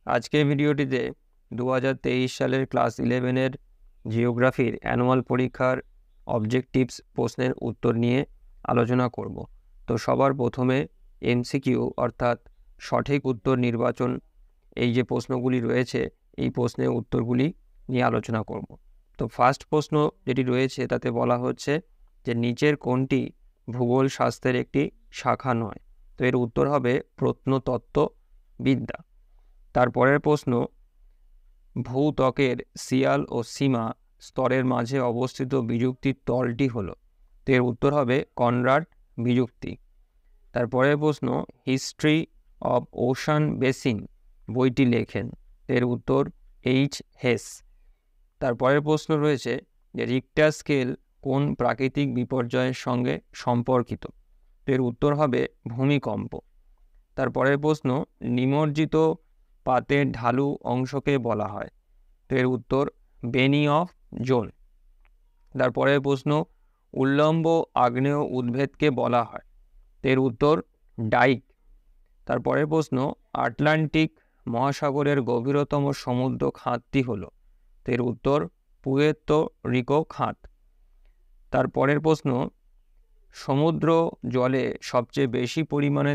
আজকের ভিডিওটিতে 2023 সালের ক্লাস 11-এর জিওগ্রাফির অ্যানুয়াল পরীক্ষার অবজেক্টিভস প্রশ্নের উত্তর নিয়ে আলোচনা করব। তো সবার প্রথমে এমসিকিউ অর্থাৎ সঠিক উত্তর নির্বাচন, এই যে প্রশ্নগুলি রয়েছে এই প্রশ্নের উত্তরগুলি নিয়ে আলোচনা করব। তো ফার্স্ট প্রশ্ন যেটি রয়েছে তাতে বলা হচ্ছে যে নিচের কোনটি ভূগোল শাস্ত্রের একটি শাখা নয়? তো এর উত্তর হবে প্রত্নতত্ত্ববিদ্যা। তারপরের প্রশ্ন, ভূত্বকের সিয়াল ও সীমা স্তরের মাঝে অবস্থিত বিযুক্তির তলটি হলো, তো এর উত্তর হবে কনরাড বিযুক্তি। তারপরের প্রশ্ন, হিস্ট্রি অব ওশান বেসিন বইটি লেখেন, এর উত্তর এইচ হেস। তারপরের প্রশ্ন রয়েছে যে রিক্টার স্কেল কোন প্রাকৃতিক বিপর্যয়ের সঙ্গে সম্পর্কিত, এর উত্তর হবে ভূমিকম্প। তারপরের প্রশ্ন, নিমজ্জিত পাতের ঢালু অংশকে বলা হয়, তো এর উত্তর বেনি অফ জোন। তারপরের প্রশ্ন, উল্লম্ব আগ্নেয় উদ্ভিদকে বলা হয়, তো এর উত্তর ডাইক। তারপরের প্রশ্ন, আটলান্টিক মহাসাগরের গভীরতম সমুদ্র খাতটি হলো, তো এর উত্তর পুয়ের্তো রিকো খাত। তারপরের প্রশ্ন, সমুদ্র জলে সবচেয়ে বেশি পরিমাণে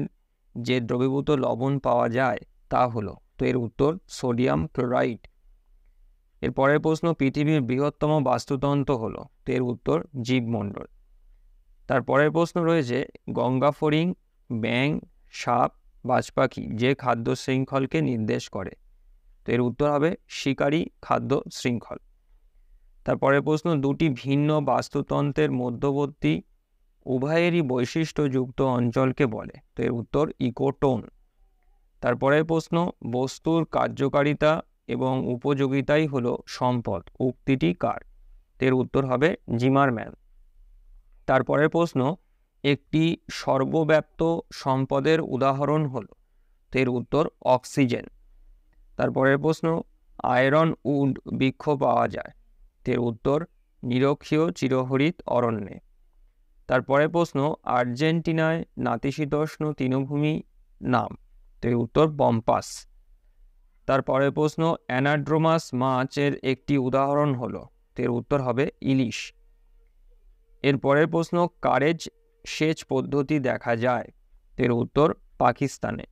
যে দ্রবীভূত লবণ পাওয়া যায় তা হলো, তো এর উত্তর সোডিয়াম ক্লোরাইড। এর পরের প্রশ্ন, পৃথিবীর বৃহত্তম বাস্তুতন্ত্র হলো, তো এর উত্তর জীবমণ্ডল। তারপরের প্রশ্ন রয়েছে গঙ্গা ফড়িং, ব্যাঙ, সাপ, বাজপাখি যে খাদ্য শৃঙ্খলকে নির্দেশ করে, তো এর উত্তর হবে শিকারী খাদ্য শৃঙ্খল। তারপরের প্রশ্ন, দুটি ভিন্ন বাস্তুতন্ত্রের মধ্যবর্তী উভয়েরই বৈশিষ্ট্যযুক্ত অঞ্চলকে বলে, তো এর উত্তর ইকোটোন। তারপরের প্রশ্ন, বস্তুর কার্যকারিতা এবং উপযোগিতাই হলো সম্পদ, উক্তিটি কার? এর উত্তর হবে জিমারম্যান। তারপরের প্রশ্ন, একটি সর্বব্যাপ্ত সম্পদের উদাহরণ হলো, এর উত্তর অক্সিজেন। তারপরের প্রশ্ন, আয়রন উড বৃক্ষ পাওয়া যায়, এর উত্তর নিরক্ষীয় চিরহরিত অরণ্যে। তারপরের প্রশ্ন, আর্জেন্টিনায় নাতিশীতোষ্ণ তৃণভূমি নাম, তো এর উত্তর পম্পাস। তারপরের প্রশ্ন, অ্যানাড্রোমাস মাছের একটি উদাহরণ হলো, এর উত্তর হবে ইলিশ। এর পরের প্রশ্ন, কারেজ সেচ পদ্ধতি দেখা যায়, এর উত্তর পাকিস্তানে।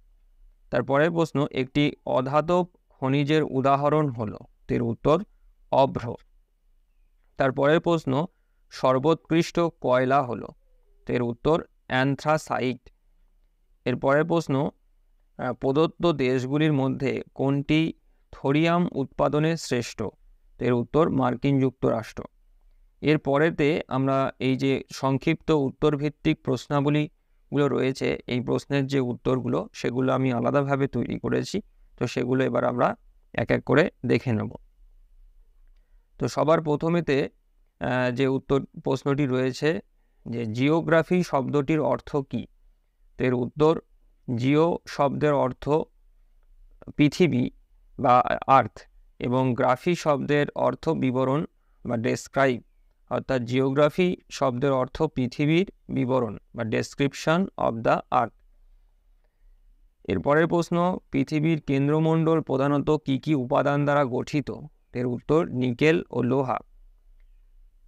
তারপরের প্রশ্ন, একটি অধাতব খনিজের উদাহরণ হলো, এর উত্তর অভ্র। তারপরের প্রশ্ন, সর্বোৎকৃষ্ট কয়লা হলো, এর উত্তর অ্যানথ্রাসাইট। এর পরের প্রশ্ন, প্রদত্ত দেশগুলির মধ্যে কোনটি থোরিয়াম উৎপাদনে শ্রেষ্ঠ, এর উত্তর মার্কিন যুক্তরাষ্ট্র। এর পরেতে আমরা এই যে সংক্ষিপ্ত উত্তরভিত্তিক প্রশ্নাবলীগুলো রয়েছে, এই প্রশ্নের যে উত্তরগুলো সেগুলো আমি আলাদাভাবে তৈরি করেছি, তো সেগুলো এবার আমরা এক এক করে দেখে নেব। তো সবার প্রথমেতে যে উত্তর প্রশ্নটি রয়েছে যে জিওগ্রাফি শব্দটির অর্থ কী, তো এর উত্তর জিও শব্দের অর্থ পৃথিবী বা আর্থ, এবং গ্রাফি শব্দের অর্থ বিবরণ বা ডেসক্রাইব, অর্থাৎ জিওগ্রাফি শব্দের অর্থ পৃথিবীর বিবরণ বা ডেসক্রিপশন অব দ্য আর্থ। এরপরের প্রশ্ন, পৃথিবীর কেন্দ্রমণ্ডল প্রধানত কি কি উপাদান দ্বারা গঠিত, এর উত্তর নিকেল ও লোহা।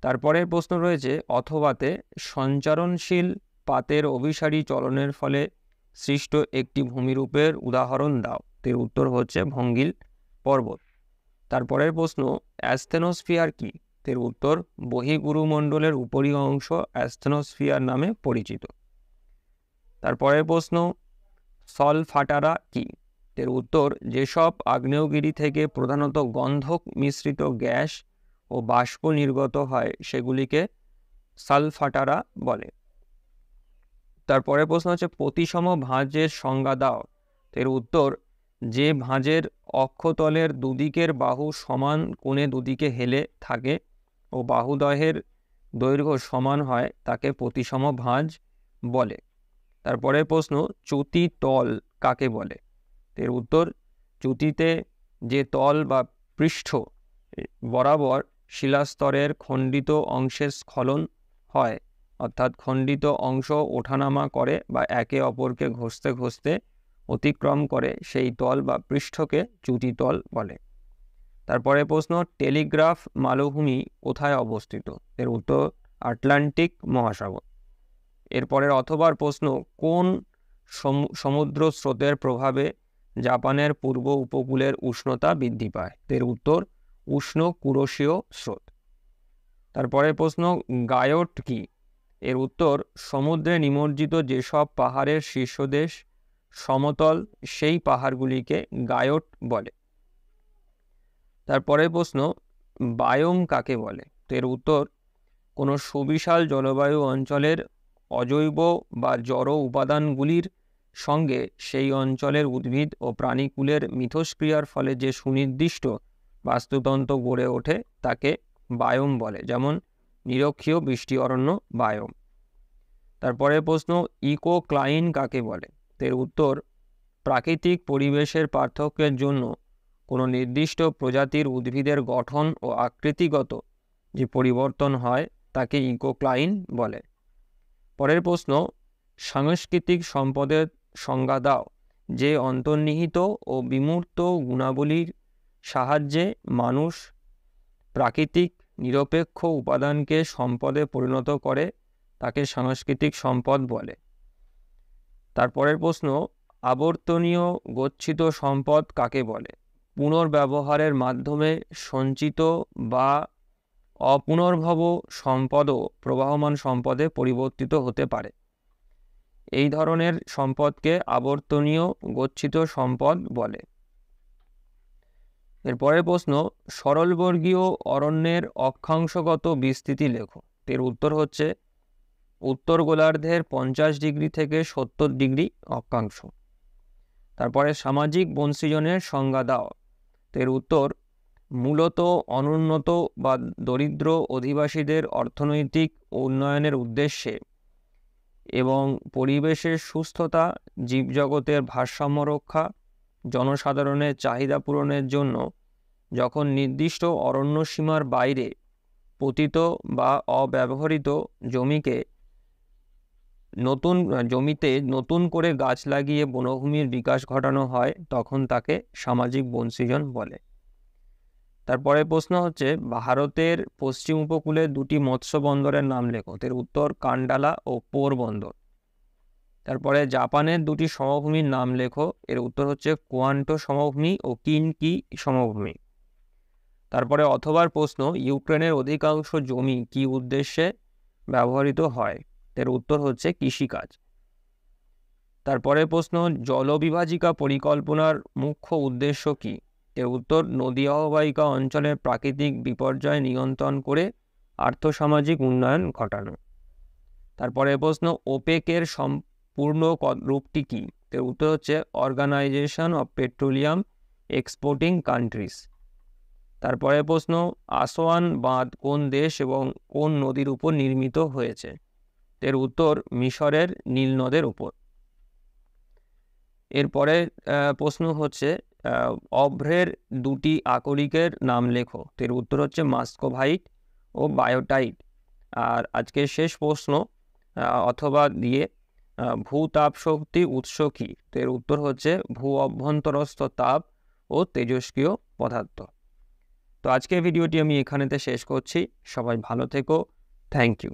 তারপরের প্রশ্ন রয়েছে অথবাতে সঞ্চারণশীল পাতের অভিসারী চলনের ফলে সৃষ্ট একটি ভূমিরূপের উদাহরণ দাও, এর উত্তর হচ্ছে ভঙ্গিল পর্বত। তারপরের প্রশ্ন, অ্যাস্থেনোস্ফিয়ার কি, এর উত্তর বহির্গুরুমণ্ডলের উপরি অংশ অ্যাস্থেনোস্ফিয়ার নামে পরিচিত। তারপরের প্রশ্ন, সলফাটারা কি, এর উত্তর যেসব আগ্নেয়গিরি থেকে প্রধানত গন্ধক মিশ্রিত গ্যাস ও বাষ্প নির্গত হয় সেগুলিকে সালফাটারা বলে। তারপরের প্রশ্ন হচ্ছে প্রতিসম ভাঁজের সংজ্ঞা দাও, এর উত্তর যে ভাঁজের অক্ষতলের দুদিকের বাহু সমান কোণে দুদিকে হেলে থাকে ও বাহুদ্বয়ের দৈর্ঘ্য সমান হয় তাকে প্রতিসম ভাঁজ বলে। তারপরের প্রশ্ন, চ্যুতি তল কাকে বলে, এর উত্তর চ্যুতিতে যে তল বা পৃষ্ঠ বরাবর শিলাস্তরের খণ্ডিত অংশের স্খলন হয়, অর্থাৎ খণ্ডিত অংশ ওঠানামা করে বা একে অপরকে ঘষতে ঘষতে অতিক্রম করে সেই তল বা পৃষ্ঠকে চ্যুতিতল বলে। তারপরে প্রশ্ন, টেলিগ্রাফ মালভূমি কোথায় অবস্থিত? এর উত্তর আটলান্টিক মহাসাগর। এরপরের অথবার প্রশ্ন, কোন সমুদ্র স্রোতের প্রভাবে জাপানের পূর্ব উপকূলের উষ্ণতা বৃদ্ধি পায়? এর উত্তর উষ্ণ কুরোশীয় স্রোত। তারপরে প্রশ্ন, গায়ট কি? এর উত্তর সমুদ্রে নিমজ্জিত যেসব পাহাড়ের শীর্ষদেশ সমতল সেই পাহাড়গুলিকে গায়ট বলে। তারপরে প্রশ্ন, বায়োম কাকে বলে? এর উত্তর কোনো সুবিশাল জলবায়ু অঞ্চলের অজৈব বা জড় উপাদানগুলির সঙ্গে সেই অঞ্চলের উদ্ভিদ ও প্রাণীকুলের মিথস্ক্রিয়ার ফলে যে সুনির্দিষ্ট বাস্তুতন্ত্র গড়ে ওঠে তাকে বায়োম বলে, যেমন নিরক্ষীয় বৃষ্টি অরণ্য বায়োম। তারপরে প্রশ্ন, ইকোক্লাইন কাকে বলে? এর উত্তর প্রাকৃতিক পরিবেশের পার্থক্যের জন্য কোনো নির্দিষ্ট প্রজাতির উদ্ভিদের গঠন ও আকৃতিগত যে পরিবর্তন হয় তাকে ইকোক্লাইন বলে। পরের প্রশ্ন, সাংস্কৃতিক সম্পদের সংজ্ঞা দাও। যে অন্তর্নিহিত ও বিমূর্ত গুণাবলীর সাহায্যে মানুষ প্রাকৃতিক নিরপেক্ষ উপাদানকে সম্পদে পরিণত করে তাকে সাংস্কৃতিক সম্পদ বলে। তারপরের প্রশ্ন, আবর্তনীয় গচ্ছিত সম্পদ কাকে বলে? পুনর্ব্যবহারের মাধ্যমে সঞ্চিত বা অপুনর্ভব সম্পদও প্রবাহমান সম্পদে পরিবর্তিত হতে পারে। এই ধরনের সম্পদকে আবর্তনীয় গচ্ছিত সম্পদ বলে। এরপরের প্রশ্ন, সরলবর্গীয় অরণ্যের অক্ষাংশগত বিস্তৃতি লেখো। এর উত্তর হচ্ছে উত্তর গোলার্ধের 50 ডিগ্রি থেকে 70 ডিগ্রি অক্ষাংশ। তারপরে সামাজিক বনসৃজনের সংজ্ঞা দাও। এর উত্তর মূলত অনুন্নত বা দরিদ্র অধিবাসীদের অর্থনৈতিক উন্নয়নের উদ্দেশ্যে এবং পরিবেশের সুস্থতা, জীবজগতের ভারসাম্য রক্ষা, জনসাধারণের চাহিদা পূরণের জন্য যখন নির্দিষ্ট অরণ্য সীমার বাইরে পতিত বা অব্যবহৃত জমিতে নতুন করে গাছ লাগিয়ে বনভূমির বিকাশ ঘটানো হয় তখন তাকে সামাজিক বনসৃজন বলে। তারপরে প্রশ্ন হচ্ছে, ভারতের পশ্চিম উপকূলে দুটি মৎস্য বন্দরের নাম লেখো। এর উত্তর কান্ডালা ও পোরবন্দর। তারপরে জাপানের দুটি সমভূমির নাম লেখো। এর উত্তর হচ্ছে কোয়ান্টো সমভূমি ও কিনকি সমভূমি। তারপরে অথবার প্রশ্ন, ইউক্রেনের অধিকাংশ জমি কি উদ্দেশ্যে ব্যবহৃত হয়? এর উত্তর হচ্ছে কৃষিকাজ। তারপরে প্রশ্ন, জলবিভাজিকা পরিকল্পনার মুখ্য উদ্দেশ্য কি? এর উত্তর নদী অববাহিকা অঞ্চলের প্রাকৃতিক বিপর্যয় নিয়ন্ত্রণ করে আর্থসামাজিক উন্নয়ন ঘটানো। তারপরে প্রশ্ন, ওপেকের সম্পূর্ণ রূপটি কি? এর উত্তর হচ্ছে Organization of Petroleum Exporting Countries. তারপরে প্রশ্ন, আসওয়ান বাঁধ কোন দেশ এবং কোন নদীর উপর নির্মিত হয়েছে? এর উত্তর মিশরের নীল নদের উপর। এরপরে প্রশ্ন হচ্ছে অভ্রের দুটি আকরিকের নাম লেখো। এর উত্তর হচ্ছে মাস্কোভাইট ও বায়োটাইট। আর আজকের শেষ প্রশ্ন অথবা দিয়ে ভূতাপ শক্তি উৎস কি? এর উত্তর হচ্ছে ভূ অভ্যন্তরস্থ তাপ ও তেজস্ক্রিয় পদার্থ। তো আজকের ভিডিওটি আমি এখানেতে শেষ করছি। সবাই ভালো থেকো। Thank you.